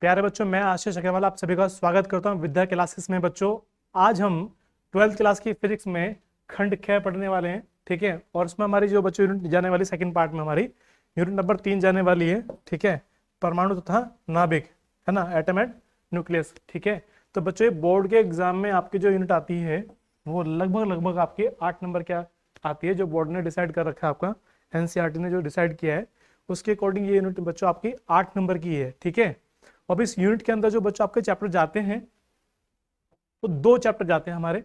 प्यारे बच्चों, मैं आशीष अग्रवाल आप सभी का स्वागत करता हूं विद्या क्लासेस में। बच्चों, आज हम 12th क्लास की फिजिक्स में खंड ख पढ़ने वाले हैं, ठीक है। और उसमें हमारी जो बच्चों यूनिट जाने वाली सेकंड पार्ट में हमारी यूनिट नंबर 3 जाने वाली है, ठीक है। परमाणु तथा नाभिक, है ना, एटम एंड न्यूक्लियस, ठीक है। तो बच्चों, ये बोर्ड के एग्जाम में आपकी जो यूनिट आती है वो लगभग आपके 8 नंबर क्या आती है, जो बोर्ड ने डिसाइड कर रखा है, आपका एनसीईआरटी ने जो डिसाइड किया है उसके अकॉर्डिंग ये यूनिट बच्चों आपकी 8 नंबर की है, ठीक है। अब इस यूनिट के अंदर जो बच्चों आपके चैप्टर जाते हैं तो 2 चैप्टर जाते हैं हमारे।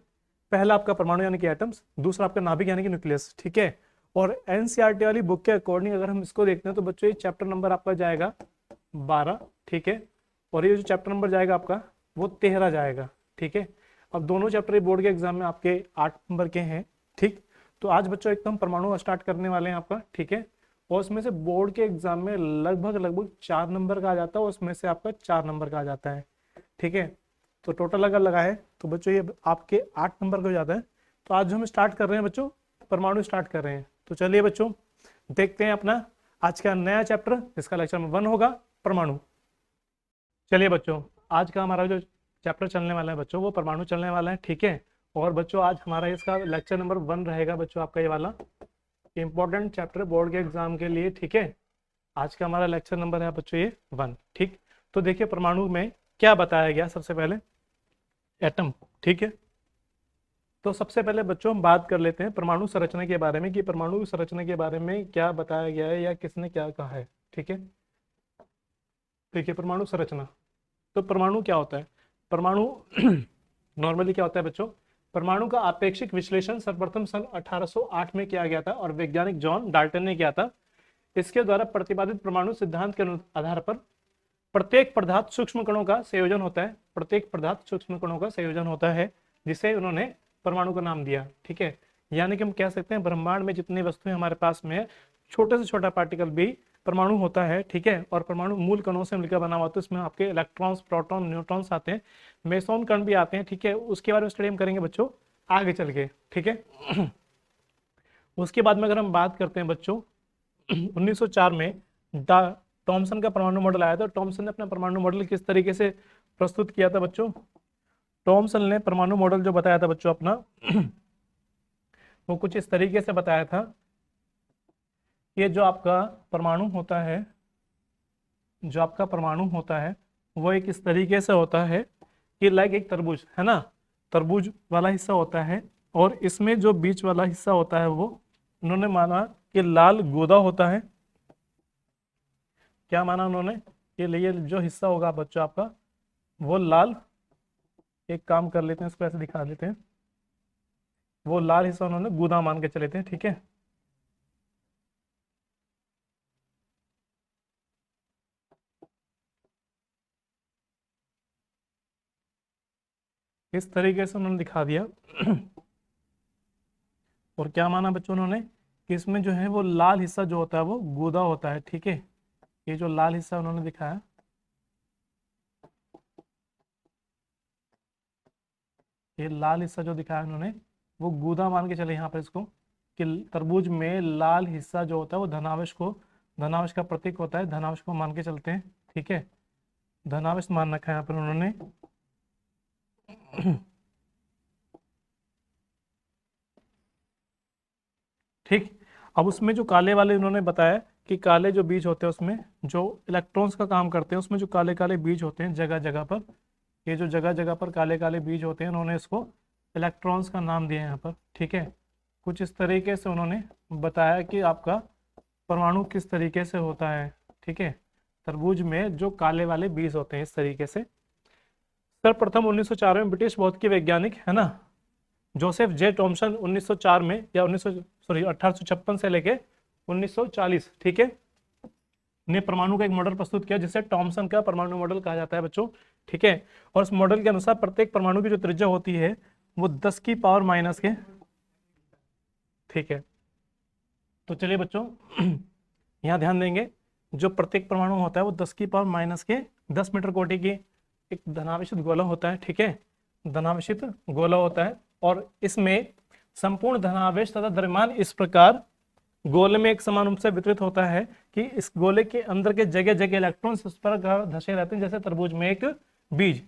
पहला आपका परमाणु यानी कि एटम्स, दूसरा आपका नाभिक यानी कि न्यूक्लियस, ठीक है। और एनसीईआरटी वाली बुक के अकॉर्डिंग अगर हम इसको देखते हैं तो बच्चों ये चैप्टर नंबर आपका जाएगा 12, ठीक है। और ये जो चैप्टर नंबर जाएगा आपका वो 13 जाएगा, ठीक है। अब दोनों चैप्टर बोर्ड के एग्जाम में आपके 8 नंबर के हैं, ठीक। तो आज बच्चों एकदम परमाणु स्टार्ट करने वाले हैं आपका, ठीक है। और उसमें से बोर्ड के एग्जाम में लगभग 4 नंबर का आ जाता है और उसमें से आपका 4 नंबर का आ जाता है, ठीक है। तो टोटल अगर लगाए तो बच्चों ये आपके 8 नंबर का हो जाता है। तो आज जो हम स्टार्ट कर रहे हैं बच्चों, परमाणु स्टार्ट कर रहे हैं। तो चलिए बच्चों देखते हैं अपना आज का नया चैप्टर, जिसका लेक्चर नंबर 1 होगा, परमाणु। चलिए बच्चों, आज का हमारा जो चैप्टर चलने वाला है बच्चों वो परमाणु चलने वाला है, ठीक है। और बच्चों आज हमारा इसका लेक्चर नंबर 1 रहेगा बच्चों, आपका ये वाला इंपॉर्टेंट चैप्टर बोर्ड के एग्जाम के लिए, ठीक है। आज का हमारा लेक्चर नंबर है बच्चों ये 1, ठीक। तो देखिए परमाणु में क्या बताया गया। सबसे पहले एटम, ठीक है। तो सबसे पहले बच्चों हम बात कर लेते हैं परमाणु संरचना के बारे में कि परमाणु संरचना के बारे में क्या बताया गया है या किसने क्या कहा है, ठीक है। देखिए परमाणु संरचना, तो परमाणु क्या होता है। परमाणु नॉर्मली क्या होता है बच्चों, परमाणु का आपेक्षिक विश्लेषण सर्वप्रथम सन 1808 में किया गया था और वैज्ञानिक जॉन डाल्टन ने किया था। इसके द्वारा प्रतिपादित परमाणु सिद्धांत के आधार पर प्रत्येक पदार्थ सूक्ष्म कणों का संयोजन होता है, प्रत्येक पदार्थ सूक्ष्म कणों का संयोजन होता है, जिसे उन्होंने परमाणु का नाम दिया, ठीक है। यानी कि हम कह सकते हैं ब्रह्मांड में जितनी वस्तुएं हमारे पास में है, छोटे से छोटा पार्टिकल भी परमाणु होता है, ठीक है। और परमाणु मूल कणों से मिलकर बना हुआ, तो इसमें आपके इलेक्ट्रॉन्स, प्रोटॉन, न्यूट्रॉन्स आते हैं, मेसोन कण भी आते हैं, ठीक है। उसके बारे में स्टडी हम करेंगे बच्चों आगे चल के, ठीक है। उसके बाद में अगर हम बात करते हैं बच्चों 1904 में टॉमसन का परमाणु मॉडल आया था। टॉमसन ने अपना परमाणु मॉडल किस तरीके से प्रस्तुत किया था बच्चों। टॉमसन ने परमाणु मॉडल जो बताया था बच्चों अपना वो कुछ इस तरीके से बताया था कि जो आपका परमाणु होता है, जो आपका परमाणु होता है वो एक इस तरीके से होता है कि लाइक एक तरबूज, है ना, तरबूज वाला हिस्सा होता है और इसमें जो बीच वाला हिस्सा होता है वो उन्होंने माना कि लाल गूदा होता है। क्या माना उन्होंने कि ये जो हिस्सा होगा बच्चों आपका वो लाल, एक काम कर लेते हैं इसको ऐसे दिखा देते हैं, वो लाल हिस्सा उन्होंने गूदा मान के चले थे, ठीक है। इस तरीके से उन्होंने दिखा दिया। और क्या माना बच्चों उन्होंने कि इसमें जो है वो लाल हिस्सा जो होता है वो गूदा होता है, ठीक है। ये जो लाल हिस्सा उन्होंने दिखाया, ये लाल हिस्सा जो दिखाया उन्होंने वो गूदा मान के चले यहाँ पर इसको, कि तरबूज में लाल हिस्सा जो होता है वो धनावेश को, धनावेश का प्रतीक होता है, धनावेश को मान के चलते हैं, ठीक है। धनावेश मान रखा है यहाँ पर उन्होंने। ठीक। अब उसमें जो काले वाले उन्होंने बताया कि काले जो बीज होते हैं उसमें जो इलेक्ट्रॉन्स का काम करते हैं, उसमें जो काले काले बीज होते हैं जगह जगह पर, ये जो जगह जगह पर काले काले बीज होते हैं उन्होंने इसको इलेक्ट्रॉन्स का नाम दिया यहाँ पर, ठीक है। कुछ इस तरीके से उन्होंने बताया कि आपका परमाणु किस तरीके से होता है, ठीक है। तरबूज में जो काले वाले बीज होते हैं इस तरीके से। सर्वप्रथम 1904 में ब्रिटिश भौतिकी वैज्ञानिक, है ना, जोसेफ जे टॉमसन 1904 में या 1856 से लेके 1940, ठीक है, ने परमाणु का एक मॉडल प्रस्तुत किया जिसे टॉमसन का परमाणु मॉडल कहा जाता है बच्चों, ठीक है। और इस मॉडल के अनुसार प्रत्येक परमाणु की जो त्रिज्या होती है वो 10 की पावर माइनस के, ठीक है। तो चलिए बच्चों यहाँ ध्यान देंगे, जो प्रत्येक परमाणु होता है वो 10 की पावर माइनस के 10 मीटर कोटि की एक धनावेशित गोला होता है, ठीक है, धनावेशित गोला होता है। और इसमें संपूर्ण धनावेश तथा द्रव्यमान इस प्रकार गोले में एक समान रूप से वितरित होता है कि इस गोले के अंदर के जगह जगह इलेक्ट्रॉन्स उस पर धसे रहते हैं, जैसे तरबूज में एक बीज।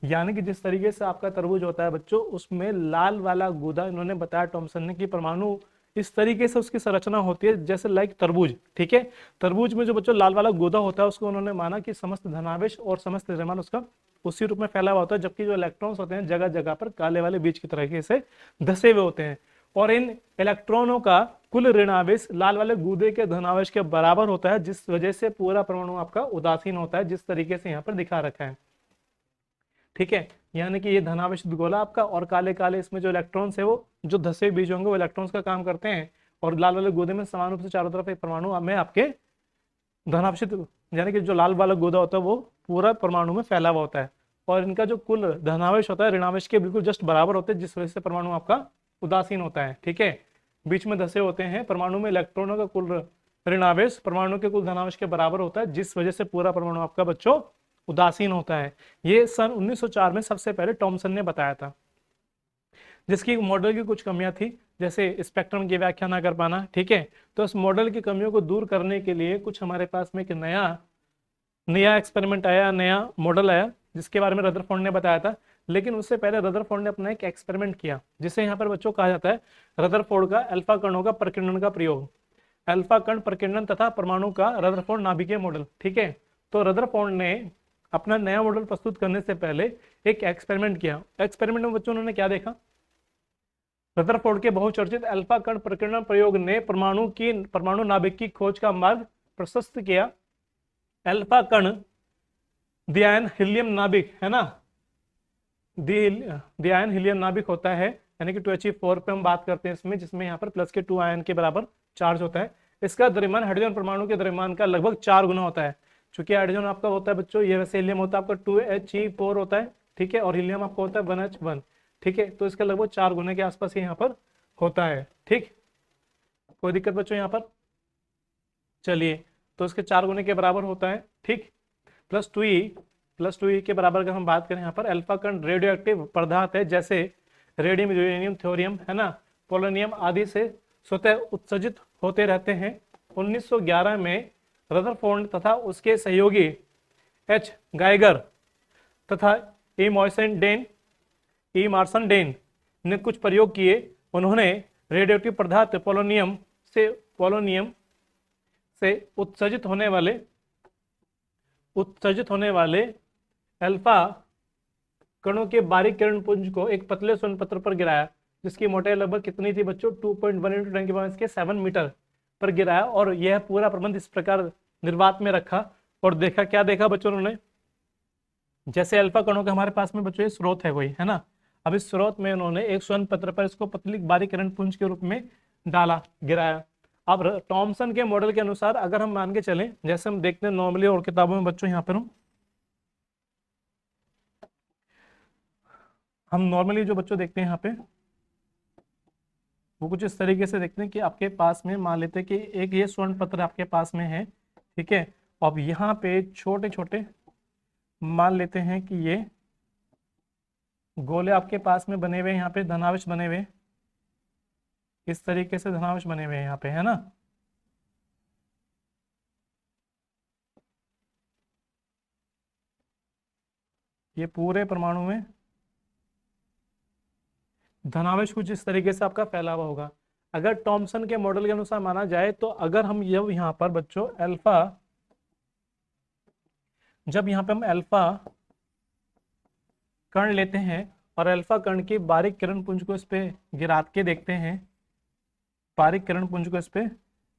यानी कि जिस तरीके से आपका तरबूज होता है बच्चों, उसमें लाल वाला गूदा इन्होंने बताया टॉमसन ने कि परमाणु इस तरीके से उसकी संरचना होती है जैसे लाइक तरबूज। ठीक है, तरबूज में जो बच्चों लाल वाला गूदा होता है उसको उन्होंने माना कि समस्त धनावेश और समस्त द्रव्यमान उसका उसी रूप में फैला हुआ होता है, जबकि जो इलेक्ट्रॉन्स होते हैं जगह जगह पर काले वाले बीज की तरीके से धसे हुए होते हैं। और इन इलेक्ट्रॉनों का कुल ऋणावेश लाल वाले गूदे के धनावेश के बराबर होता है, जिस वजह से पूरा परमाणु आपका उदासीन होता है, जिस तरीके से यहाँ पर दिखा रखा है। ठीक है, यानी कि ये धनावेश गोला आपका, और काले काले इसमें जो इलेक्ट्रॉन्स है वो जो धसे बीज होंगे वो इलेक्ट्रॉन्स का काम करते हैं, और लाल वाले गूदे में समान रूप से चारों तरफ एक परमाणु में आपके धनावेशित, यानी कि जो लाल वाला गूदा होता है वो पूरा परमाणु में फैला हुआ होता है, और इनका जो कुल धनावेश होता है ऋणावेश के बिल्कुल जस्ट बराबर होते हैं, जिस वजह से परमाणु आपका उदासीन होता है। ठीक है, बीच में धसे होते हैं, परमाणु में इलेक्ट्रॉनों का कुल ऋणावेश परमाणु के कुल धनावेश के बराबर होता है, जिस वजह से पूरा परमाणु आपका बच्चों उदासीन होता है। ये सन 1904 में सबसे पहले टॉमसन ने बताया था, जिसकी मॉडल की कुछ कमियां थी, जैसे स्पेक्ट्रम की व्याख्या ना कर पाना। ठीक है, तो इस मॉडल की कमियों को दूर करने के लिए कुछ हमारे पास में एक नया एक्सपेरिमेंट आया, नया मॉडल आया, जिसके बारे में रदरफोर्ड ने बताया था। लेकिन उससे पहले रदरफोर्ड ने अपना एक एक्सपेरिमेंट किया, जिसे यहाँ पर बच्चों कहा जाता है रदरफोर्ड का अल्फा कणों का प्रकीर्णन का प्रयोग, अल्फा कण प्रकीर्णन तथा परमाणु का रदरफोर्ड नाभिकीय मॉडल। ठीक है, तो रदरफोर्ड ने अपना नया मॉडल प्रस्तुत करने से पहले एक एक्सपेरिमेंट किया। एक्सपेरिमेंट में बच्चों उन्होंने क्या देखा, रदरफोर्ड के बहुचर्चित अल्फा कण प्रकीर्णन प्रयोग ने परमाणु नाभिक की खोज का मार्ग प्रशस्त किया। अल्फा कण द्विआयन हीलियम नाभिक है ना, द्विआयन हीलियम नाभिक होता है, यानी कि 2He4 पे हम बात करते हैं इसमें, जिसमें यहाँ पर प्लस के 2 आयन के बराबर चार्ज होता है। इसका द्रव्यमान हाइड्रोजन परमाणु के द्रव्यमान का लगभग 4 गुना होता है। चूंकि हाइड्रोजन आपका होता है बच्चों, ये वैसे हीलियम होता है आपका 2He4 होता है। ठीक है, और हीलियम आपका होता है 1H1। ठीक है, तो इसका लगभग 4 गुने के आसपास यहाँ पर होता है। ठीक, कोई दिक्कत बच्चों यहाँ पर? चलिए, तो इसके 4 गुने के बराबर होता है। ठीक, प्लस टू ई के बराबर अगर हम बात करें यहाँ पर, अल्फा कण रेडियो एक्टिव पदार्थ है, जैसे रेडियम, यूरेनियम, थोरियम है ना, पोलोनियम आदि से स्वतः उत्सर्जित होते रहते हैं। 1911 में रदरफोर्ड तथा उसके सहयोगी एच गाइगर तथा ई मार्सनडेन ने कुछ प्रयोग किए। उन्होंने रेडियोएक्टिव पदार्थ पोलोनियम से उत्सर्जित होने वाले अल्फा कणों के बारीक किरण पुंज को एक पतले स्वर्ण पत्र पर गिराया, जिसकी मोटाई लगभग कितनी थी बच्चों, 2.1 × 10⁻⁷ मीटर पर गिराया। और यह पूरा प्रबंध इस प्रकार निर्वात में रखा, और देखा, क्या देखा बच्चों उन्होंने, जैसे अल्फा कणों का हमारे पास में बच्चों ये स्रोत है कोई, है ना। अब इस स्रोत में उन्होंने एक स्वर्ण पत्र पर इसको पतली बारीक किरण पुंज के रूप में डाला, गिराया। अब टॉमसन के मॉडल के अनुसार अगर हम मान के चलें, जैसे हम देखते हैं नॉर्मली और किताबों में बच्चों, यहाँ पर हम नॉर्मली जो बच्चों देखते हैं यहाँ पे, वो कुछ इस तरीके से देखते हैं कि आपके पास में मान लेते हैं कि एक ये स्वर्ण पत्र आपके पास में है। ठीक है, अब यहाँ पे छोटे छोटे मान लेते हैं कि ये गोले आपके पास में बने हुए, यहाँ पे धनावेश बने हुए, इस तरीके से धनावेश बने हुए हैं यहाँ पे, है ना। ये पूरे परमाणु में धनावेश कुछ इस तरीके से आपका फैला हुआ होगा। अगर टॉमसन के मॉडल के अनुसार माना जाए तो अगर हम यहाँ पर बच्चों जब यहाँ पे हम अल्फा कण लेते हैं और अल्फा कण की बारीक किरण पुंज को इस पे गिरा के देखते हैं, बारीक किरण पुंज को इस पे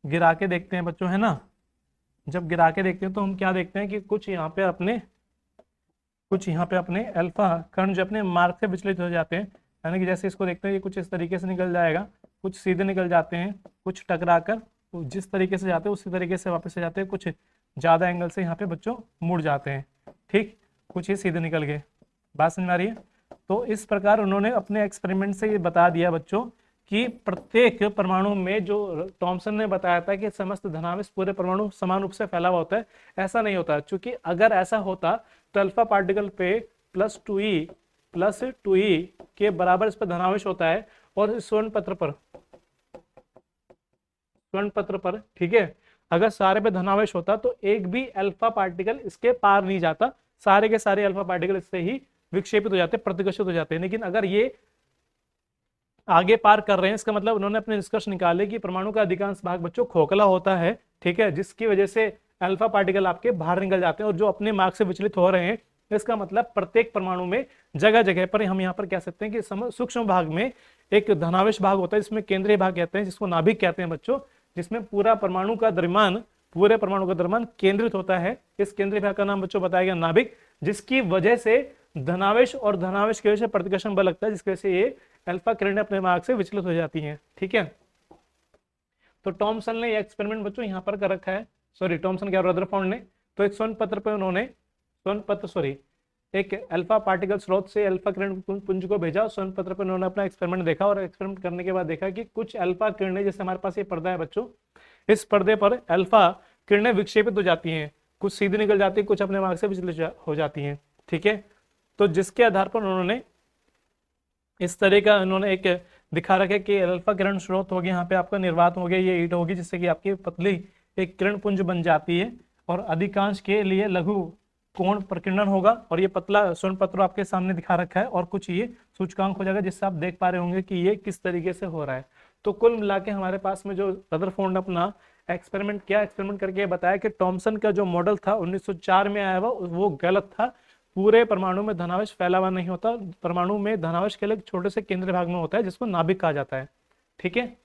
गिरा के देखते हैं बच्चों, है ना। जब गिरा के देखते हैं तो हम क्या देखते हैं कि कुछ यहाँ पे अपने अल्फा कण जो अपने मार्ग से विचलित हो जाते हैं, यानी कि जैसे इसको देखते हैं ये कुछ इस तरीके से निकल जाएगा, कुछ सीधे निकल जाते हैं, कुछ टकरा कर जिस तरीके से जाते हैं उसी तरीके से वापस से जाते हैं, कुछ ज़्यादा एंगल से यहाँ पे बच्चों मुड़ जाते हैं। ठीक, कुछ ही सीधे निकल गए। बात समझ में आ रही है? तो इस प्रकार उन्होंने अपने एक्सपेरिमेंट से ये बता दिया बच्चों कि प्रत्येक परमाणु में, जो टॉमसन ने बताया था कि समस्त धनावेश पूरे परमाणु समान रूप से फैला हुआ होता है, ऐसा नहीं होता। क्योंकि अगर ऐसा होता तो अल्फा पार्टिकल पे प्लस टू ई के बराबर इस पर धनावेश होता है, और इस स्वर्ण पत्र पर स्वर्ण पत्र पर, ठीक है, अगर सारे पे धनावेश होता तो एक भी अल्फा पार्टिकल इसके पार नहीं जाता, सारे के सारे अल्फा पार्टिकल इससे ही विक्षेपित हो जाते, प्रतिकर्षित हो जाते हैं। लेकिन अगर ये आगे पार कर रहे हैं, इसका मतलब उन्होंने अपने निष्कर्ष निकाले कि परमाणु का अधिकांश भाग बच्चों खोखला होता है, ठीक है, जिसकी वजह से अल्फा पार्टिकल आपके बाहर निकल जाते हैं और जो अपने मार्ग से विचलित हो रहे हैं। इसका मतलब प्रत्येक परमाणु में जगह जगह पर हम यहाँ पर कह सकते हैं कि सूक्ष्म भाग में एक धनावेश भाग होता है, जिसमें केंद्रीय भाग कहते हैं, जिसको नाभिक कहते हैं बच्चों, जिसमें पूरे परमाणु का द्रव्यमान केंद्रित होता है। इस केंद्रीय भाग का नाम बच्चों बताया गया नाभिक, जिसकी वजह से धनावेश और धनावेश की वजह से प्रतिकर्षण बल लगता है, जिसकी वजह से ये अल्फा किरणें अपने मार्ग से विचलित हो जाती हैं, ठीक है। तो टॉमसन ने ये एक्सपेरिमेंट बच्चों यहाँ पर कर रखा है, सॉरी टॉमसन क्या रदरफोर्ड ने, तो एक स्वर्ण पत्र पे उन्होंने एक अल्फा पार्टिकल स्रोत से अल्फा किरण पुंज को भेजा, स्वर्ण पत्र पर उन्होंने अपना एक्सपेरिमेंट देखा और एक्सपेरिमेंट करने के बाद देखा कि कुछ अल्फा किरणें, जैसे हमारे पास ये पर्दा है बच्चों, इस पर्दे पर अल्फा किरणें विक्षेपित हो जाती हैं, कुछ सीधी निकल जाती है, कुछ अपने मार्ग से विचलित हो जाती हैं, ठीक है। तो जिसके आधार पर उन्होंने इस तरह का उन्होंने एक दिखा रखा है कि अल्फा किरण स्रोत होगी, यहाँ पे आपका निर्वात हो गया, ये ईंट होगी, जिससे कि आपकी पतली एक किरण पुंज बन जाती है और अधिकांश के लिए लघु कोण प्रकीर्णन होगा। और ये पतला स्वर्ण पत्र आपके सामने दिखा रखा है और कुछ ये सूचकांक हो जाएगा, जिससे आप देख पा रहे होंगे कि ये किस तरीके से हो रहा है। तो कुल मिला के हमारे पास में जो रदरफोर्ड ने अपना एक्सपेरिमेंट करके बताया कि टॉमसन का जो मॉडल था 1904 में आया हुआ, वो गलत था। पूरे परमाणु में धनावेश फैला हुआ नहीं होता, परमाणु में धनावेश केवल एक छोटे से केंद्रीय भाग में होता है, जिसको नाभिक कहा जाता है, ठीक है।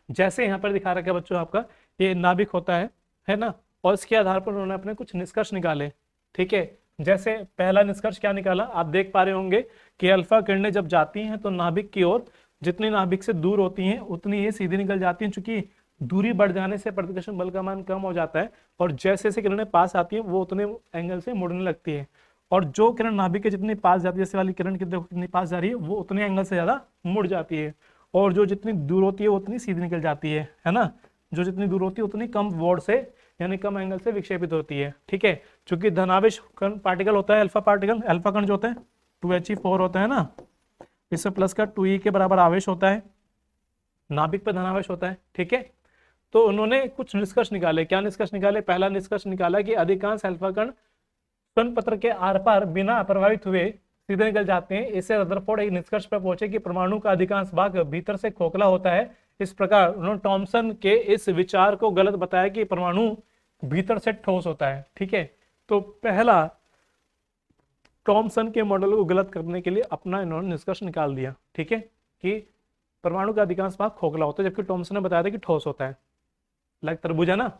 जैसे यहाँ पर दिखा रखा है बच्चों, आपका ये नाभिक होता है ना, और इसके आधार पर उन्होंने अपने कुछ निष्कर्ष निकाले, ठीक है। जैसे पहला निष्कर्ष क्या निकाला, आप देख पा रहे होंगे कि अल्फा किरणें जब जाती हैं तो नाभिक की ओर, जितनी नाभिक से दूर होती हैं उतनी ये सीधी निकल जाती हैं, चूंकि दूरी बढ़ जाने से प्रतिकर्षण बल का मान कम हो जाता है, और जैसे जैसे किरणें पास आती हैं वो उतने एंगल से मुड़ने लगती है, और जो किरण नाभिक के जितनी पास जाती है, जैसे वाली किरण कितनी पास जा रही है, वो उतने एंगल से ज्यादा मुड़ जाती है, और जो जितनी दूर होती है वो उतनी सीधी निकल जाती है ना, जो जितनी दूर होती है उतनी कम वोर्ड से यानी कम एंगल से विक्षेपित होती है, ठीक है। चूंकि धनावेश कण पार्टिकल होता है, अल्फा कण जो होता है 2He4 होता है ना, इसमें प्लस का 2E के बराबर आवेश होता है, नाभिक पे धनावेश होता है, ठीक है। तो उन्होंने कुछ निष्कर्ष निकाले, क्या निष्कर्ष निकाले, पहला निष्कर्ष निकाला कि अधिकांश अल्फा कण स्वर्ण पत्र के आर पार बिना प्रभावित हुए सीधे निकल जाते हैं। इससे रदरफोर्ड एक निष्कर्ष पर पहुंचे कि परमाणु का अधिकांश भाग भीतर से खोखला होता है। इस प्रकार उन्होंने टॉमसन के इस विचार को गलत बताया कि परमाणु भीतर से ठोस होता है, ठीक है। तो पहला टॉमसन के मॉडल को गलत करने के लिए अपना इन्होंने निष्कर्ष निकाल दिया, ठीक है, कि परमाणु का अधिकांश भाग खोखला होता है, जबकि टॉमसन ने बताया था कि ठोस होता है, लाइक तरबूज है ना।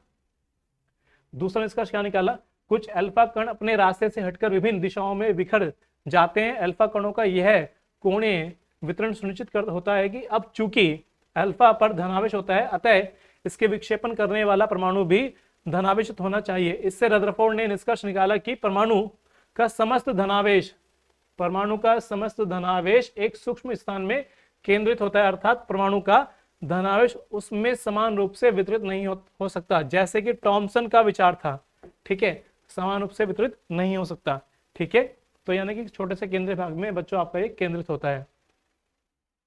दूसरा निष्कर्ष क्या निकाला, कुछ अल्फा कण अपने रास्ते से हटकर विभिन्न दिशाओं में बिखर जाते हैं। अल्फा कणों का यह कोणीय वितरण सुनिश्चित होता है कि अब चूंकि अल्फा पर धनावेश होता है, अतः इसके विक्षेपण करने वाला परमाणु भी धनावेशित होना चाहिए। इससे रदरफोर्ड ने निष्कर्ष निकाला कि परमाणु का समस्त धनावेश एक सूक्ष्म स्थान में केंद्रित होता है, अर्थात परमाणु का धनावेश उसमें समान रूप से वितरित नहीं हो सकता, जैसे कि टॉमसन का विचार था, ठीक है, समान रूप से वितरित नहीं हो सकता, ठीक है। तो यानी कि छोटे से केंद्रीय भाग में बच्चों आपका ये केंद्रित होता है,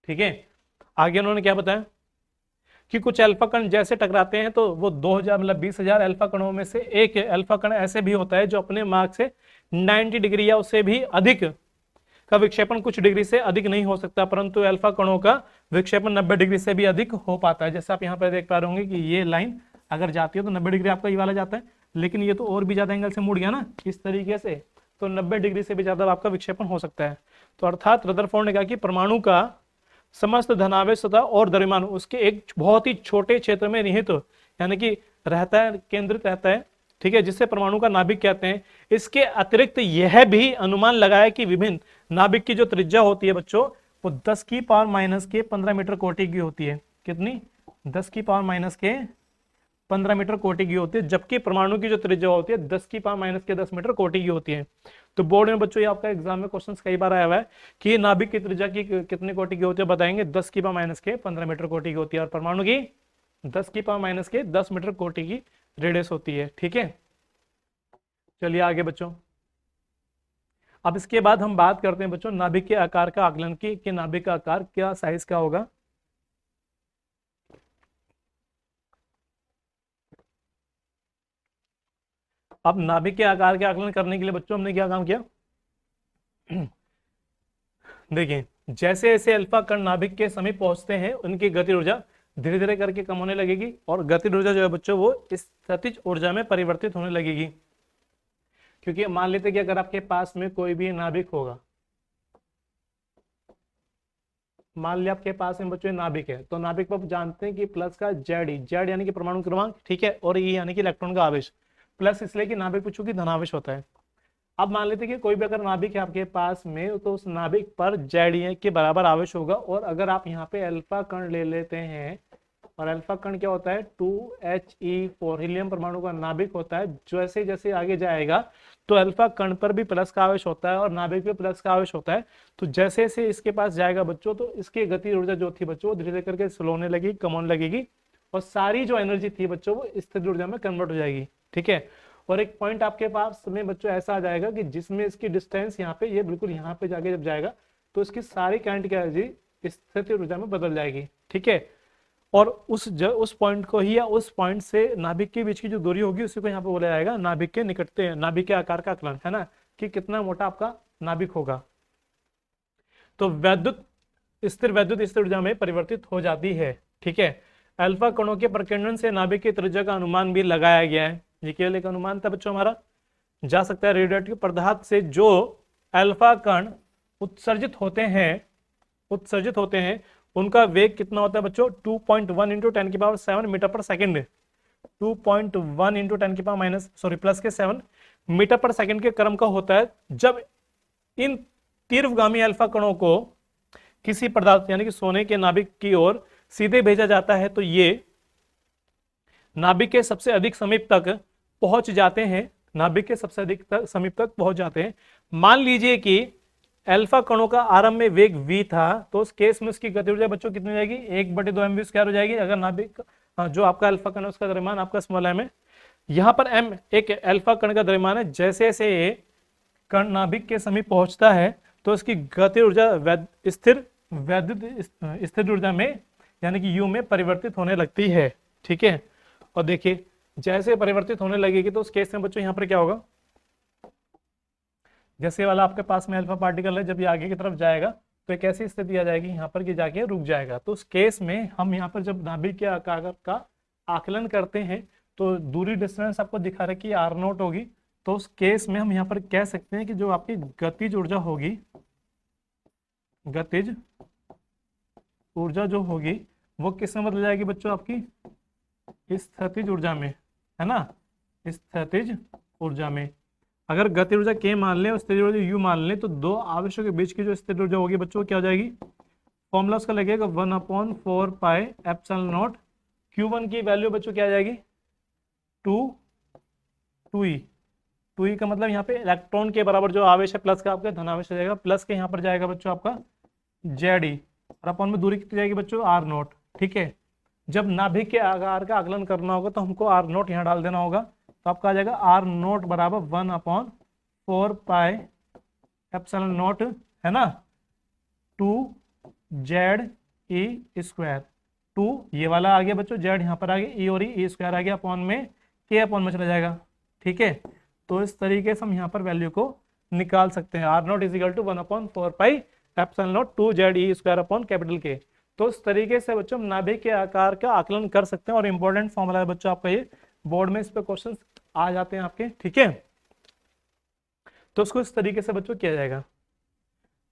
ठीक है। आगे उन्होंने क्या बताया कि कुछ अल्फा कण जैसे टकराते हैं तो वो 20,000 अल्फा कणों में से एक अल्फा कण ऐसे भी होता है जो अपने मार्ग से 90 डिग्री या उससे भी अधिक का विक्षेपण कुछ डिग्री से अधिक नहीं हो सकता, परंतु अल्फा कणों का विक्षेपण 90 डिग्री से भी अधिक हो पाता है। जैसे आप यहाँ पर देख पा रहे होंगे कि ये लाइन अगर जाती है तो 90 डिग्री आपका ये वाला जाता है, लेकिन ये तो और भी ज्यादा एंगल से मुड़ गया ना इस तरीके से, तो 90 डिग्री से भी ज्यादा आपका विक्षेपण हो सकता है। तो अर्थात रदरफोर्ड ने कहा कि परमाणु का समस्त धनावेश और द्रव्यमान उसके एक बहुत ही छोटे क्षेत्र में निहित यानी कि रहता है, केंद्रित रहता है, ठीक है, जिससे परमाणु का नाभिक कहते हैं। इसके अतिरिक्त यह भी अनुमान लगाया कि विभिन्न नाभिक की जो त्रिज्या होती है बच्चों वो 10 की पावर माइनस के 15 मीटर कोटि की होती है। कितनी? 10 की पावर माइनस के 15 मीटर कोटि की होती है, जबकि परमाणु की जो त्रिज्या होती है 10 की पावर माइनस के 10 मीटर कोटि की होती है। तो बोर्ड में बच्चों ये आपका एग्जाम में क्वेश्चन कई बार आया हुआ है कि नाभिक की त्रिज्या की कितनी कोटि की होती है, बताएंगे 10 की पावर माइनस के 15 मीटर कोटि की होती है, और परमाणु की 10 की पावर माइनस के 10 मीटर कोटि की रेडियस होती है, ठीक है। चलिए आगे बच्चों, अब इसके बाद हम बात करते हैं बच्चों नाभिक के आकार का आकलन की, कि नाभिक का आकार क्या साइज का होगा। अब नाभिक के आकार के आकलन करने के लिए बच्चों हमने क्या काम किया, देखिए जैसे जैसे अल्फा कण नाभिक के समीप पहुंचते हैं उनकी गति ऊर्जा धीरे धीरे करके कम होने लगेगी और गति ऊर्जा जो है बच्चों वो स्थितिज ऊर्जा में परिवर्तित होने लगेगी। क्योंकि मान लेते कि अगर आपके पास में कोई भी नाभिक होगा, मान लिया आपके पास में बच्चों नाभिक है, तो नाभिक पर आप जानते हैं कि प्लस का जेड यानी कि परमाणु क्रमांक, ठीक है, और ई यानी कि इलेक्ट्रॉन का आवेश, प्लस इसलिए कि नाभिक पर चूंकि धनावेश होता है। अब मान लेते हैं कि कोई भी अगर नाभिक है आपके पास में तो उस नाभिक पर जेड के बराबर आवेश होगा। और अगर आप यहाँ पे अल्फा कण ले लेते हैं, और अल्फा कण क्या होता है 2He4 हीलियम परमाणु का नाभिक होता है। जैसे जैसे आगे जाएगा तो अल्फा कण पर भी प्लस का आवेश होता है और नाभिक पे प्लस का आवेश होता है। तो जैसे जैसे इसके पास जाएगा बच्चों तो इसकी गति ऊर्जा जो थी बच्चों धीरे धीरे करके स्लो होने लगेगी, कम होने लगेगी, और सारी जो एनर्जी थी बच्चों वो स्थिर ऊर्जा में कन्वर्ट हो जाएगी, ठीक है। और एक पॉइंट आपके पास में बच्चों ऐसा आ जाएगा कि जिसमें इसकी डिस्टेंस यहाँ पे ये बिल्कुल यहाँ पे जाके जब जाएगा तो इसकी सारी काइनेटिक एनर्जी स्थिर ऊर्जा में बदल जाएगी, ठीक है। और उस पॉइंट को ही या उस पॉइंट से नाभिक के बीच की जो दूरी होगी उसी को यहाँ पे बोला जाएगा नाभिक के निकटते, नाभिक के आकार का आकलन, है ना, कि कितना मोटा आपका नाभिक होगा। तो वैद्युत स्थिर ऊर्जा में परिवर्तित हो जाती है, ठीक है। अल्फा कणों के प्रकीर्णन से नाभिक की त्रिज्या का अनुमान भी लगाया गया है। ये केवल एक अनुमान था बच्चों, हमारा जा सकता है। रेडियोएक्टिव पदार्थ से जो अल्फा कण उत्सर्जित होते हैं उनका वेग कितना होता है बच्चों 2.1 × 10⁻⁷ मीटर पर सेकंड, 2.1 × 10⁻⁻7 मीटर पर सेकंड के क्रम का होता है। जब इन तीव्रगामी अल्फा कणों को किसी पदार्थ यानी कि सोने के नाभिक की ओर सीधे भेजा जाता है तो ये नाभिक के सबसे अधिक समीप तक पहुंच जाते हैं, नाभिक के सबसे अधिक समीप तक पहुंच जाते हैं। मान लीजिए कि अल्फा कणों का आरंभ में वेग v था तो उस केस में उसकी गति ऊर्जा बच्चों कितनी हो जाएगी 1/2mv² हो जाएगी। अगर नाभिक जो आपका अल्फा कण है उसका द्रव्यमान आपका स्मॉल m है, यहाँ पर m एक अल्फा कण का द्रव्यमान है। जैसे जैसे कण नाभिक के समीप पहुंचता है तो उसकी गति ऊर्जा स्थिर ऊर्जा में यानी कि u में परिवर्तित होने लगती है, ठीक है। और देखिए जैसे परिवर्तित होने लगेगी तो उस केस में बच्चों यहाँ पर क्या होगा, जैसे वाला आपके पास में अल्फा पार्टिकल है जब ये आगे की तरफ जाएगा तो एक ऐसी स्थिति आ जाएगी यहाँ पर कि जाके रुक जाएगा। तो उस केस में हम यहाँ पर जब नाभिक के आकार का आकलन करते हैं तो दूरी डिस्टेंस आपको दिखा रहा है कि r0 होगी। तो उस केस में हम यहाँ पर कह सकते हैं कि जो आपकी गतिज ऊर्जा होगी, गतिज ऊर्जा जो होगी वो किस में बदल जाएगी बच्चों आपकी स्थितिज ऊर्जा में, है ना, स्थितिज ऊर्जा में। अगर गति ऊर्जा k मान लें और स्थिर ऊर्जा u मान लें तो दो आवेशों के बीच की जो स्थिर ऊर्जा होगी बच्चों क्या हो जाएगी, फॉर्मूला उसका लगेगा 1/4 पाई एप्सिलॉन नॉट। q1 की वैल्यू बच्चों क्या आ जाएगी 2e का मतलब यहाँ पे इलेक्ट्रॉन के बराबर जो आवेश है प्लस का आपका धनावेश हो जाएगा, प्लस के यहाँ पर जाएगा बच्चों आपका Ze और अपन में दूरी कितनी जाएगी बच्चों r0, ठीक है। जब नाभिक के आकार का आकलन करना होगा तो हमको r0 यहाँ डाल देना होगा, तो आपका आ जाएगा r0 बराबर 1/4 पाई एप्सिलॉन नॉट, है ना, 2Ze²। 2 ये वाला आ गया बच्चों, z यहाँ पर आ गया, e और e² आ गया, अपॉन में k में चला जाएगा, ठीक है। तो इस तरीके से हम यहाँ पर वैल्यू को निकाल सकते हैं। r0 = 1/4 pi epsilon not 2Ze² upon K। तो इस तरीके से बच्चों हम नाभिक के आकार का आकलन कर सकते हैं और इंपॉर्टेंट फॉर्मूला है बच्चों आपका ये, बोर्ड में इस पे क्वेश्चन आ जाते हैं आपके, ठीक है। तो उसको इस तरीके से बच्चों किया जाएगा।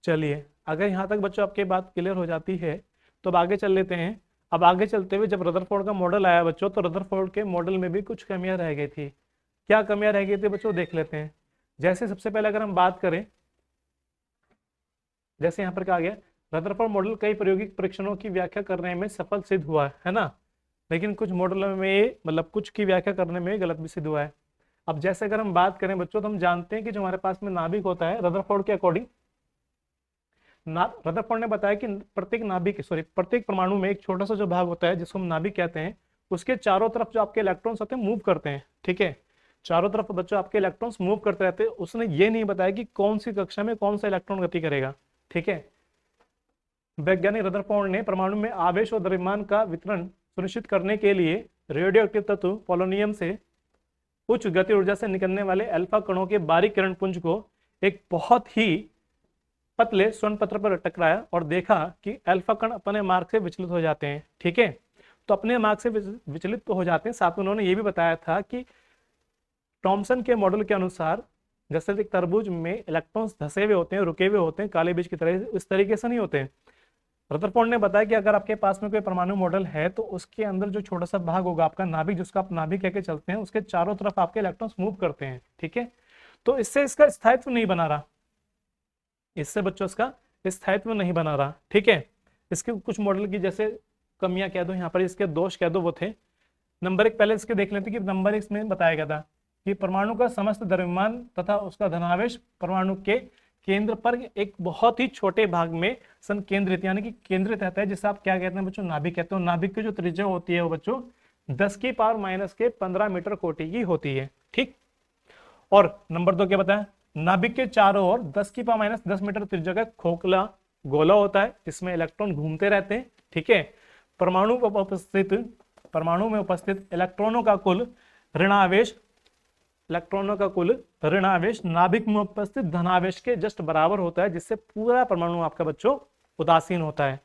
चलिए अगर यहाँ तक बच्चों आपके बात क्लियर हो जाती है तो अब आगे चल लेते हैं। अब आगे चलते हुए जब रदरफोर्ड का मॉडल आया बच्चों तो रदरफोर्ड के मॉडल में भी कुछ कमियां रह गई थी। क्या कमियां रह गई थी बच्चों देख लेते हैं। जैसे सबसे पहले अगर हम बात करें, जैसे यहाँ पर कहा गया रदरफोर्ड मॉडल कई प्रायोगिक परीक्षणों की व्याख्या करने में सफल सिद्ध हुआ है ना, लेकिन कुछ मॉडलों में मतलब कुछ की व्याख्या करने में गलत भी सिद्ध हुआ है। अब जैसे अगर हम बात करें बच्चों तो हम जानते हैं कि जो हमारे पास में नाभिक होता है रदरफोर्ड के अकॉर्डिंग, रदरफोर्ड ने बताया कि प्रत्येक परमाणु में एक छोटा सा जो भाग होता है जिसको हम नाभिक कहते हैं, उसके चारों तरफ जो आपके इलेक्ट्रॉन्स होते हैं मूव करते हैं, ठीक है। चारों तरफ बच्चों आपके इलेक्ट्रॉन्स मूव करते रहते हैं। उसने ये नहीं बताया कि कौन सी कक्षा में कौन सा इलेक्ट्रॉन गति करेगा, ठीक है। वैज्ञानिक रदरफोर्ड ने परमाणु में आवेश और द्रव्यमान का वितरण सुनिश्चित करने के लिए रेडियोएक्टिव तत्व पोलोनियम से उच्च गति ऊर्जा से निकलने वाले अल्फा कणों के बारीक किरण पुंज को एक बहुत ही पतले स्वर्ण पत्र पर टकराया और देखा कि अल्फा कण अपने मार्ग से विचलित हो जाते हैं। ठीक है, तो अपने मार्ग से विचलित तो हो जाते हैं, साथ में उन्होंने ये भी बताया था कि थॉमसन के मॉडल के अनुसार जैसे एक तरबूज में इलेक्ट्रॉन्स धसे हुए होते हैं, रुके हुए होते हैं, काले बीज की तरह, इस तरीके से नहीं होते हैं। रदरफोर्ड ने बताया कि अगर आपके पास में कोई परमाणु मॉडल है तो उसके अंदर जो छोटा सा भाग होगा आपका नाभिक, जिसको आप नाभिक कह के चलते हैं, उसके चारों तरफ आपके इलेक्ट्रॉन्स मूव करते हैं। ठीक है, तो इससे इसका स्थायित्व नहीं बना रहा, इससे बच्चों इसका स्थायित्व नहीं बना रहा। ठीक है, इसके कुछ मॉडल की जैसे कमियां कह दो, यहाँ पर इसके दोष कह दो, वो थे नंबर एक, पहले इसके देख लेते कि नंबर एक में बताया गया था कि परमाणु का समस्त द्रव्यमान तथा उसका धनावेश परमाणु के केंद्र पर एक बहुत ही छोटे भाग में संकेंद्रित यानी कि केंद्रित रहता है, जिसे आप क्या कहते हैं बच्चों, नाभिक कहते हैं। नाभिक की जो त्रिज्या होती है वो बच्चों 10 की पावर माइनस के 15 मीटर कोटि की होती है। ठीक, और नंबर दो क्या बताया, नाभिक के चारों ओर 10 की पावर माइनस 10 मीटर त्रिज्या का खोखला गोला होता है, जिसमें इलेक्ट्रॉन घूमते रहते हैं। ठीक है, परमाणु में उपस्थित इलेक्ट्रॉनों का कुल ऋणावेश नाभिक में उपस्थित धनावेश के जस्ट बराबर होता है, जिससे पूरा परमाणु आपका बच्चों उदासीन होता है।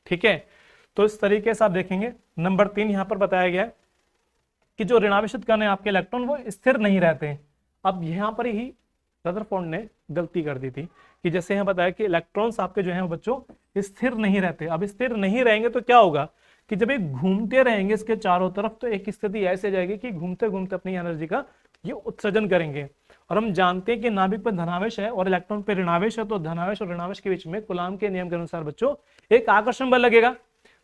ठीक है, तो इस तरीके से आप देखेंगे। नंबर 3 यहां पर बताया गया कि जो ऋणावेशित कण है आपके इलेक्ट्रॉन वो स्थिर नहीं रहते हैं। अब यहां पर ही रदरफोर्ड ने गलती कर दी थी कि जैसे यहां बताया कि इलेक्ट्रॉन्स आपके जो हैं बच्चों स्थिर नहीं रहते। अब स्थिर नहीं रहेंगे तो क्या होगा कि जब ये घूमते रहेंगे इसके चारों तरफ, तो एक स्थिति ऐसे जाएगी कि घूमते घूमते अपनी एनर्जी का ये उत्सर्जन करेंगे। और हम जानते हैं कि नाभिक पर धनावेश है और इलेक्ट्रॉन पर ऋणावेश है, तो धनावेश और ऋणावेश के बीच में कूलाम के नियम के अनुसार बच्चों एक आकर्षण बल लगेगा।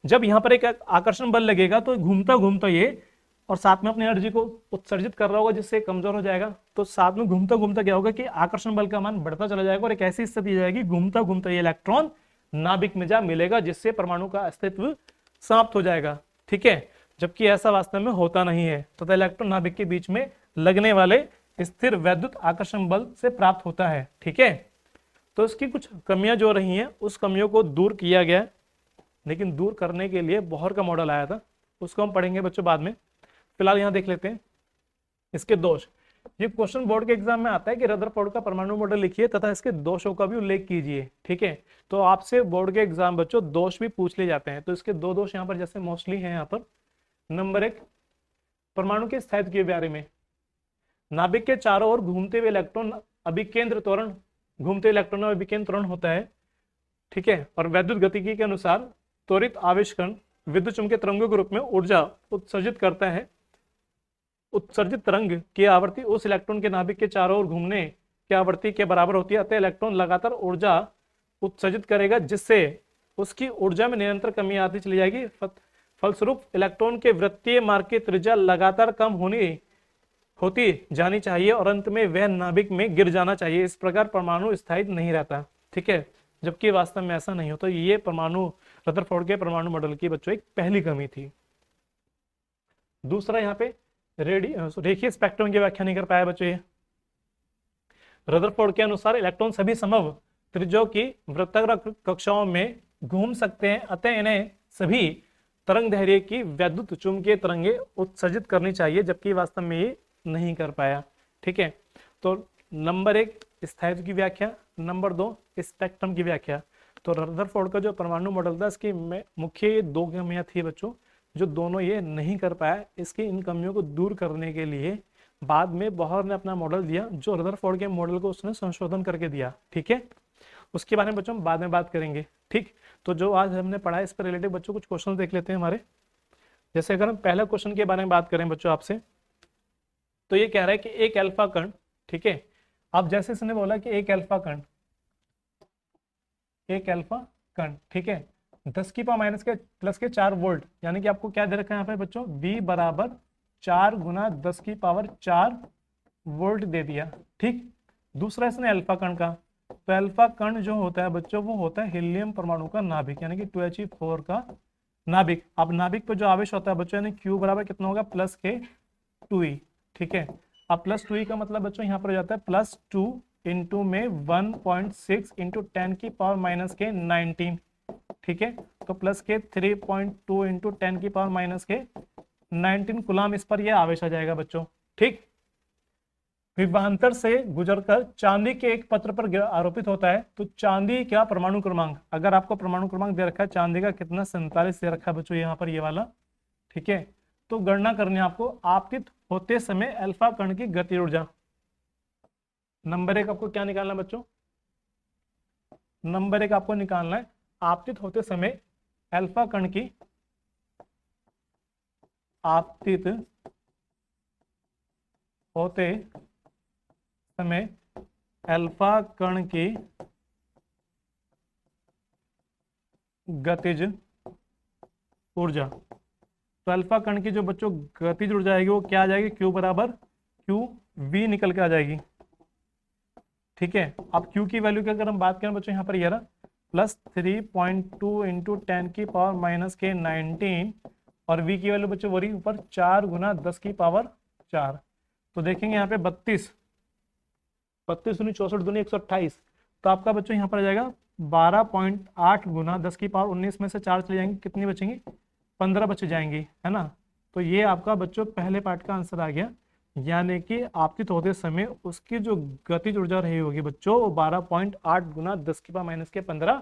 जब यहाँ पर एक आकर्षण बल लगेगा तो घूमता घूमता ये और साथ में अपनी एनर्जी को उत्सर्जित कर रहा होगा, जिससे कमजोर हो जाएगा। तो साथ में घूमता घूमता क्या होगा कि आकर्षण बल का मान बढ़ता चला जाएगा और एक ऐसी स्थिति जाएगी घूमता घूमता ये इलेक्ट्रॉन नाभिक में जा मिलेगा, जिससे परमाणु का अस्तित्व समाप्त हो जाएगा। ठीक है, जबकि ऐसा वास्तव में होता नहीं है, तथा इलेक्ट्रॉन नाभिक के बीच में लगने वाले स्थिर वैद्युत आकर्षण बल से प्राप्त होता है। ठीक है, तो इसकी कुछ कमियां जो रही हैं उस कमियों को दूर किया गया, लेकिन दूर करने के लिए बोहर का मॉडल आया था, उसको हम पढ़ेंगे बच्चों बाद में। फिलहाल यहां देख लेते हैं इसके दोष। ये क्वेश्चन बोर्ड के एग्जाम में आता है कि रदरफोर्ड का परमाणु मॉडल लिखिए तथा इसके दोषों का भी उल्लेख कीजिए। ठीक है, तो आपसे बोर्ड के एग्जाम बच्चों दोष भी पूछ लिए जाते हैं। तो इसके दो दोष यहाँ पर जैसे मोस्टली हैं यहाँ पर। नंबर एक, परमाणु के स्थायित्व के बारे में। नाभिक के चारों ओर घूमते हुए इलेक्ट्रॉन अभिकेंद्र त्वरण, घूमते इलेक्ट्रॉन अभिकेंद्र त्वरण होता है। ठीक है, और वैद्युत गतिकी के अनुसार त्वरित आवेश कण विद्युत चुंबकीय तरंगों के रूप में ऊर्जा उत्सर्जित करता है। उत्सर्जित तरंग की आवृत्ति उस इलेक्ट्रॉन के नाभिक के चारों ओर घूमने की आवृत्ति के बराबर होती है, अतः इलेक्ट्रॉन लगातार ऊर्जा उत्सर्जित करेगा, जिससे उसकी ऊर्जा में निरंतर कमी आती चली जाएगी। फलस्वरूप इलेक्ट्रॉन के वृत्तीय मार्ग की त्रिज्या लगातार कम होती जानी चाहिए और अंत में वह नाभिक में गिर जाना चाहिए। इस प्रकार परमाणु स्थायी नहीं रहता। ठीक है, जबकि वास्तव में ऐसा नहीं होता। ये परमाणु रदरफोर्ड के परमाणु मॉडल की बच्चों एक पहली कमी थी। दूसरा, यहाँ पे रेखीय स्पेक्ट्रम की व्याख्या नहीं कर पाया बच्चों ये। रदरफोर्ड के अनुसार इलेक्ट्रॉन सभी संभव त्रिज्याओं की वृत्ताकार कक्षाओं में घूम सकते हैं, अतः इन्हें सभी तरंग दैर्घ्य की वैद्युत चुंबकीय तरंगे उत्सर्जित करनी चाहिए, जबकि वास्तव में ये नहीं कर पाया। ठीक है, तो नंबर एक स्थायित्व की व्याख्या, नंबर दो स्पेक्ट्रम की व्याख्या। तो रदरफोर्ड का जो परमाणु मॉडल था इसकी मुख्य दो कमियां थी बच्चों, जो दोनों ये नहीं कर पाया। इसकी इन कमियों को दूर करने के लिए बाद में बोहर ने अपना मॉडल दिया, जो रदरफोर्ड के मॉडल को उसने संशोधन करके दिया। ठीक है, उसके बारे में बच्चों हम बाद में बात करेंगे। ठीक, तो जो आज हमने पढ़ा है इस पर रिलेटेड बच्चों कुछ क्वेश्चन देख लेते हैं हमारे। जैसे अगर हम पहला क्वेश्चन के बारे में बात करें बच्चों आपसे, तो ये कह रहा है कि एक अल्फा कण, ठीक है, अब जैसे इसने बोला कि एक अल्फा कण, ठीक है, 10 की पावर माइनस के प्लस के 4 वोल्ट, यानी कि आपको क्या दे रखा है यहाँ पे बच्चों, V बराबर 4 गुना 10 की पावर 4 वोल्ट दे दिया। ठीक, दूसरा इसने अल्फा कण का, तो अल्फा कण जो होता है बच्चों वो होता है हीलियम परमाणु का नाभिक, यानी कि 2He4 का नाभिक। अब नाभिक पर जो आवेश होता है बच्चों, यानी Q बराबर कितना होगा, प्लस के 2E। ठीक है, अब प्लस 2E का मतलब बच्चों यहाँ पर हो जाता है प्लस 2 इंटू में 1.6 इंटू 10 की पावर माइनस के 19। ठीक है, तो प्लस के 3.2 इंटू 10 की पावर माइनस के 19 कूलाम इस पर यह आवेश आ जाएगा बच्चों। ठीक, विभवांतर से गुजरकर चांदी के एक पत्र पर आरोपित होता है तो चांदी का परमाणु क्रमांक, अगर आपको परमाणु क्रमांक दे रखा है चांदी का कितना 47 दे रखा है बच्चों यहाँ पर ये वाला, ठीक है। तो गणना करनी है आपको आपतित होते समय अल्फा कण की गति ऊर्जा। नंबर 1 आपको क्या निकालना है बच्चों, नंबर 1 आपको निकालना है आपतित होते समय अल्फा कण की, आपतित होते समय अल्फा कण की गतिज ऊर्जा। तो अल्फा कण की जो बच्चों गतिज ऊर्जा आएगी वो क्या आ जाएगी, Q बराबर क्यू वी निकल के आ जाएगी, ठीक है। अब Q की वैल्यू की अगर हम बात करें बच्चों यहाँ पर ये रहा +3.2 इंटू 10 की पावर माइनस के 19 और V की वैल्यू बच्चों वही ऊपर 4 गुना 10 की पावर 4। तो देखेंगे यहाँ पे 32 दूनी 64 दूनी 128, तो आपका बच्चों यहाँ पर आ जाएगा 12.8 गुना 10 की पावर 19 में से 4 चले जाएंगे, कितनी बचेंगी 15 बच जाएंगी, है ना। तो ये आपका बच्चों पहले पार्ट का आंसर आ गया, यानी कि आपतित होते समय उसकी जो गतिज ऊर्जा रही होगी बच्चों वो 12.8 गुना 10 की पावर माइनस के 15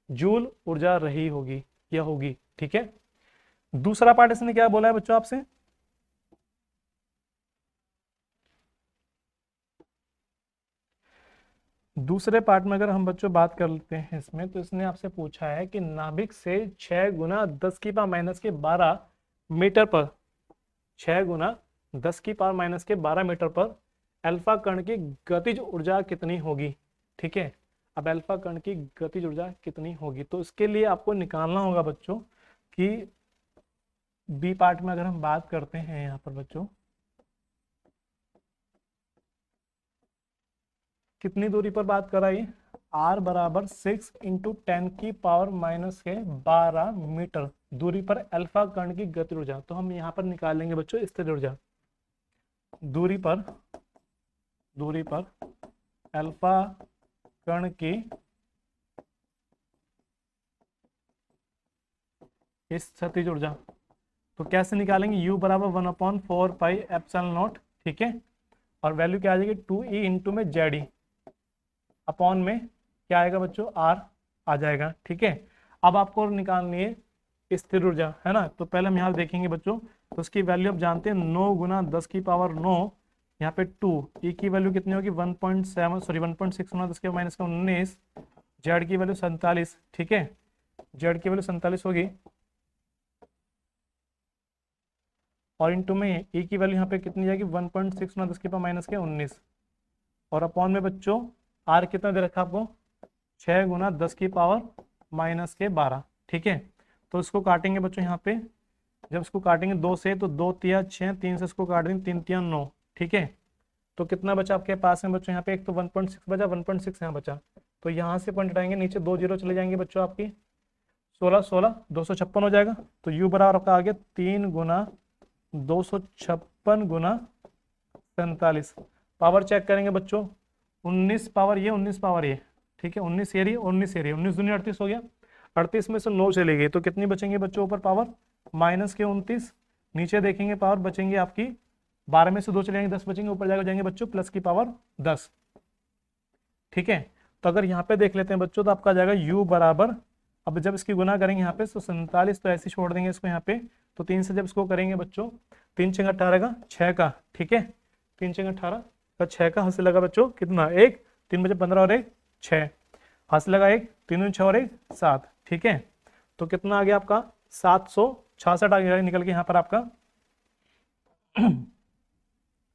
जूल ऊर्जा रही होगी या होगी, ठीक है। दूसरा पार्ट इसने क्या बोला है बच्चों आपसे, दूसरे पार्ट में अगर हम बच्चों बात कर लेते हैं इसमें, तो इसने आपसे पूछा है कि नाभिक से 6 गुना 10 की पावर माइनस के 12 मीटर पर, 6 गुना 10 की पावर माइनस के 12 मीटर पर अल्फा कण की गतिज ऊर्जा कितनी होगी, ठीक है। अब अल्फा कण की गतिज ऊर्जा कितनी होगी, तो इसके लिए आपको निकालना होगा बच्चों कि बी पार्ट में अगर हम बात करते हैं यहाँ पर बच्चों, कितनी दूरी पर बात कर रही है, r बराबर 6 इंटू 10 की पावर माइनस के 12 मीटर दूरी पर अल्फा कण की गति ऊर्जा। तो हम यहाँ पर निकालेंगे बच्चों स्थिर ऊर्जा, दूरी पर अल्फा कण की स्थितिज ऊर्जा। तो कैसे निकालेंगे, u बराबर 1/4 पाई एप्सिलॉन नॉट, ठीक है। और वैल्यू क्या आ जाएगी 2e इंटू में जेड अपॉन में क्या आएगा बच्चों r आ जाएगा, ठीक है। अब आपको निकालनी है स्थिर ऊर्जा, है ना। तो पहले हम यहाँ देखेंगे बच्चों, तो उसकी वैल्यू आप जानते हैं 9 गुना 10 की पावर 9, यहाँ पे 2 e की वैल्यू कितनी होगी 1.6 गुना 10 के माइनस का 19, जेड की वैल्यू 47, ठीक है, जेड की वैल्यू 47 होगी और इंटू में e की वैल्यू यहाँ पे कितनी जाएगी 1.6 गुना 10 की पावर माइनस के 19 और अपॉन में बच्चों r कितना दे रखा आपको 6 गुना 10 की पावर माइनस के 12, ठीक है। तो इसको काटेंगे बच्चों यहाँ पे, जब इसको काटेंगे 2 से तो 2 तिया 6, 3 से इसको काट देंगे 3 तिया 9, ठीक है। तो कितना बचा आपके पास में बच्चों यहाँ पे, एक तो 1.6 बचा, 1.6 यहाँ बचा, तो यहाँ से पॉइंट हटाएंगे नीचे 2 जीरो चले जाएंगे बच्चों, आपकी 16 256 हो जाएगा। तो u बराबर आपका आ गया 3 गुना 256 गुना 47। पावर चेक करेंगे बच्चों, 19 पावर ये 19 पावर ये, ठीक है, 19 ये रही 19 ये रही, 19 दूनी 38 हो गया, 38 में से 9 चली गई तो कितनी बचेंगे बच्चों ऊपर पावर माइनस के 29, नीचे देखेंगे पावर बचेंगे आपकी 12 में से 2 चले जाएंगे 10 बचेंगे, ऊपर जाकर जाएंगे बच्चों प्लस की पावर 10, ठीक है। तो अगर यहाँ पे देख लेते हैं बच्चों तो आपका जाएगा u बराबर, अब जब इसकी गुना करेंगे यहाँ पे तो 47, तो ऐसे छोड़ देंगे इसको यहाँ पे, तो 3 से जब इसको करेंगे बच्चों 3 6 18 का 6 का, ठीक है, 3 6 18 का 6 का हासिल लगा बच्चों कितना 1, 3 बजे 15 और 1 6 हासिल लगा 1, 3 6 और 1 7, ठीक है। तो कितना आ गया आपका 766 आ गया निकल के यहाँ पर आपका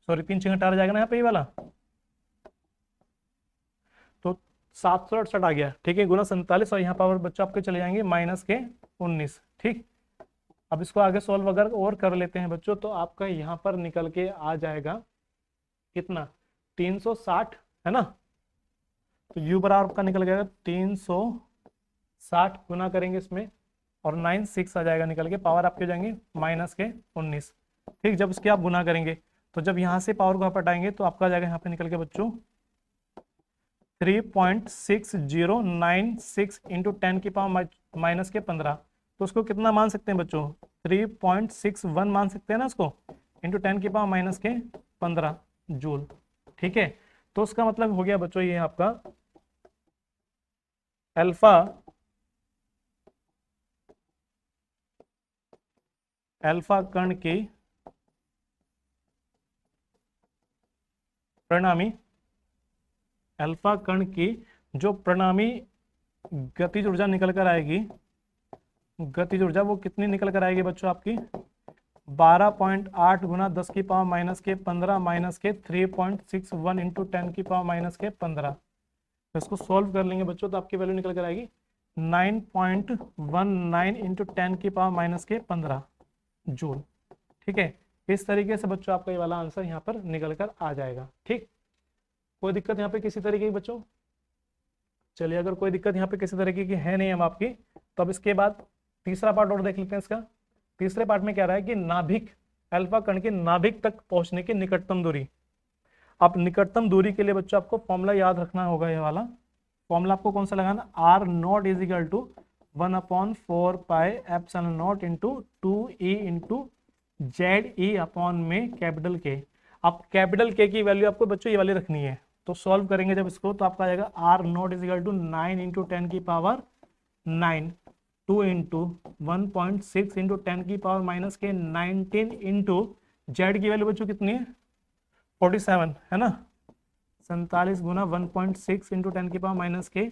सॉरी 3 6 18 जाएगा ना यहाँ पे ये वाला, तो 768 आ गया, ठीक है, गुना 47 और यहाँ पावर बच्चों आपके चले जाएंगे माइनस के 19, ठीक। अब इसको आगे सोल्व अगर और कर लेते हैं बच्चों तो आपका यहाँ पर निकल के आ जाएगा कितना 360, है ना। तो u बराबर आपका निकल गया 360 गुना करेंगे इसमें और 96 आ जाएगा निकल के, पावर आपके जाएंगे माइनस के 19, ठीक। जब उसके आप गुना करेंगे तो जब यहाँ से पावर को आप हटाएंगे तो आपका जाएगा यहाँ पे निकल के बच्चों 3.6096 इंटू 10 की पावर माइनस के 15, तो उसको कितना मान सकते हैं बच्चों 3.61 मान सकते हैं ना उसको, इंटू 10 की पावर माइनस के 15 जूल, ठीक है। तो उसका मतलब हो गया बच्चों ये आपका अल्फा कण की परिणामी अल्फा कण की जो परिणामी गतिज ऊर्जा निकल कर आएगी, गतिज ऊर्जा वो कितनी निकल कर आएगी बच्चों आपकी 12.8 गुना 10 की पावर माइनस के 15 माइनस के 3.61 इंटू 10 की पावर माइनस के 15। तो इसको सॉल्व कर लेंगे बच्चों तो आपकी वैल्यू निकल कर आएगी 9.19 इंटू 10 की पावर माइनस के 15 जूल। ठीक है, इस तरीके से बच्चों आपका ये वाला आंसर यहाँ पर निकल कर आ जाएगा। ठीक, कोई दिक्कत यहाँ पे किसी तरीके की बच्चों? चलिए, अगर कोई दिक्कत यहाँ पे किसी तरीके की है नहीं हम आपकी, तो अब इसके बाद तीसरा पार्ट और देख लेते हैं इसका। तीसरे पार्ट में क्या रहा है कि नाभिक, अल्फा कण के नाभिक तक पहुंचने की निकटतम दूरी। अब निकटतम दूरी के लिए बच्चों आपको फॉर्मूला याद रखना होगा, ये वाला फॉर्मूला आपको कौन सा लगाना, R naught is equal to 1/4 pi epsilon naught into 2e into Z E upon में कैपिटल के। अब कैपिटल के की वैल्यू आपको बच्चों ये वाली रखनी है, तो सॉल्व करेंगे जब इसको तो आपका आ जाएगा R naught is equal to 9 into 10 की पावर 9, 2 इंटू 1.6 इंटू 10 की पावर माइनस के 19 इंटू जेड की वैल्यू बच्चों कितनी है 47 है ना, 47 गुना 1.6 इंटू 10 की पावर माइनस के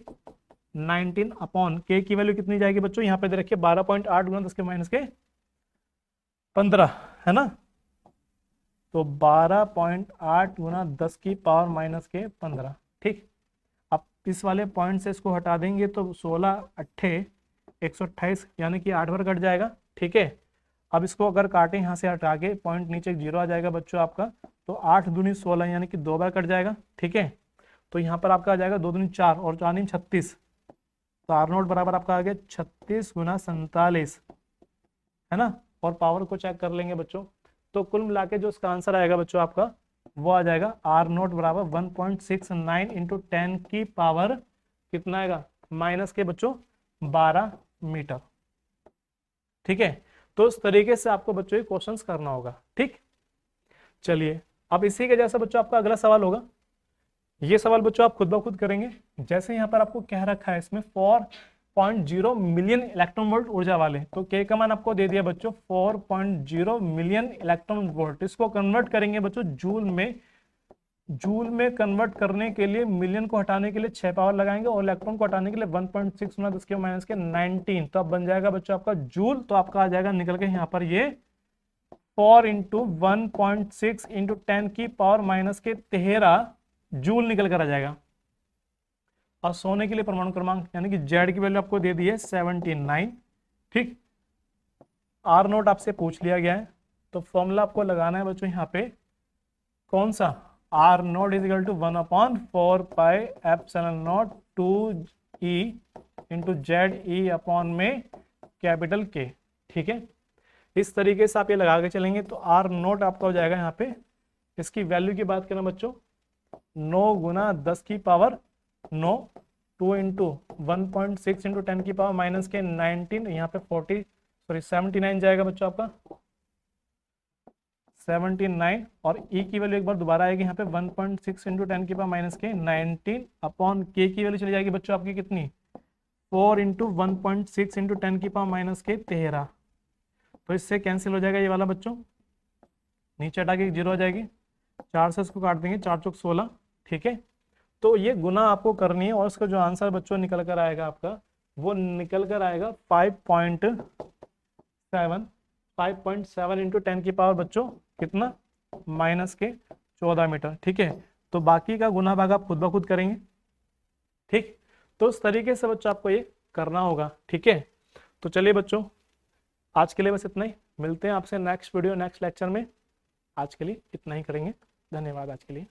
19 अपॉन के की वैल्यू कितनी जाएगी बच्चों यहाँ पे दे रखिए 12.8 गुना 10 के माइनस के 15 है ना। तो 12.8 गुना 10 की पावर माइनस के 15। ठीक, अब इस वाले पॉइंट से इसको हटा देंगे तो 16 अट्ठे 128 यानी कि 8 बार कट जाएगा। ठीक है, अब इसको अगर काटें यहाँ से हटा के पॉइंट नीचे 0 आ जाएगा बच्चों आपका, तो 8 दूनी 16 यानी कि 2 बार कट जाएगा। ठीक है, तो यहाँ पर आपका आ जाएगा 2 दूनी 4 और 4 दूनी 36, तो आर नोट बराबर आपका आ गया 36 गुना 47 है ना। और पावर को चेक कर लेंगे बच्चों, तो कुल मिला के जो इसका आंसर आएगा बच्चों आपका वो आ जाएगा आर नोट बराबर 1.69 इंटू 10 की पावर कितना आएगा माइनस के बच्चों 12 मीटर। ठीक है, तो इस तरीके से आपको बच्चों ये क्वेश्चंस करना होगा। ठीक, चलिए अब इसी के जैसा बच्चों आपका अगला सवाल होगा। ये सवाल बच्चों आप खुद ब खुद करेंगे। जैसे यहाँ पर आपको कह रखा है इसमें 4.0 मिलियन इलेक्ट्रॉन वोल्ट ऊर्जा वाले, तो के का मान आपको दे दिया बच्चों 4.0 मिलियन इलेक्ट्रॉन वोल्ट। इसको कन्वर्ट करेंगे बच्चों जूल में। जूल में कन्वर्ट करने के लिए मिलियन को हटाने के लिए 6 पावर लगाएंगे और इलेक्ट्रॉन को हटाने के लिए 1.6 गुना 10 के माइनस के 19, तो अब बन जाएगा बच्चों आपका जूल। तो आपका आ जाएगा निकल के यहाँ पर ये 4 इंटू 1.6 इंटू 10 की पावर माइनस के 13 जूल निकल कर आ जाएगा। और सोने के लिए परमाणु क्रमांक यानी कि जेड की वैल्यू आपको दे दी है 79। ठीक, आर नोट आपसे पूछ लिया गया है, तो फॉर्मूला आपको लगाना है बच्चों यहाँ पे कौन सा, R naught is equal to 1/4 pi epsilon naught 2e into Z E upon में कैपिटल के। ठीक है, इस तरीके से आप ये लगा के चलेंगे तो आर नोट आपका हो जाएगा यहाँ पे, इसकी वैल्यू की बात करें बच्चों 9 गुना 10 की पावर 9, 2 इंटू 1.6 इंटू 10 की पावर माइनस के 19, यहाँ पे 79 जाएगा बच्चों आपका 79, और ई की वैल्यू एक बार दोबारा आएगी यहाँ पे 1.6 इंटू 10 की पावर माइनस के 19 अपॉन के की वैल्यू चली जाएगी बच्चों आपकी कितनी 4 इंटू 1.6 इंटू 10 की पावर माइनस के 13। तो इससे कैंसिल हो जाएगा ये वाला बच्चों, नीचे हटा के 0 हो जाएगी, 4 से इसको काट देंगे 4 चौक 16। ठीक है, तो ये गुना आपको करनी है और इसका जो आंसर बच्चों निकल कर आएगा आपका वो निकल कर आएगा 5.7 इंटू 10 की पावर बच्चों कितना माइनस के 14 मीटर। ठीक है, तो बाकी का गुना भाग आप खुद ब खुद करेंगे। ठीक, तो इस तरीके से बच्चों आपको ये करना होगा। ठीक है, तो चलिए बच्चों आज के लिए बस इतना ही, मिलते हैं आपसे नेक्स्ट वीडियो नेक्स्ट लेक्चर में। आज के लिए इतना ही करेंगे, धन्यवाद आज के लिए।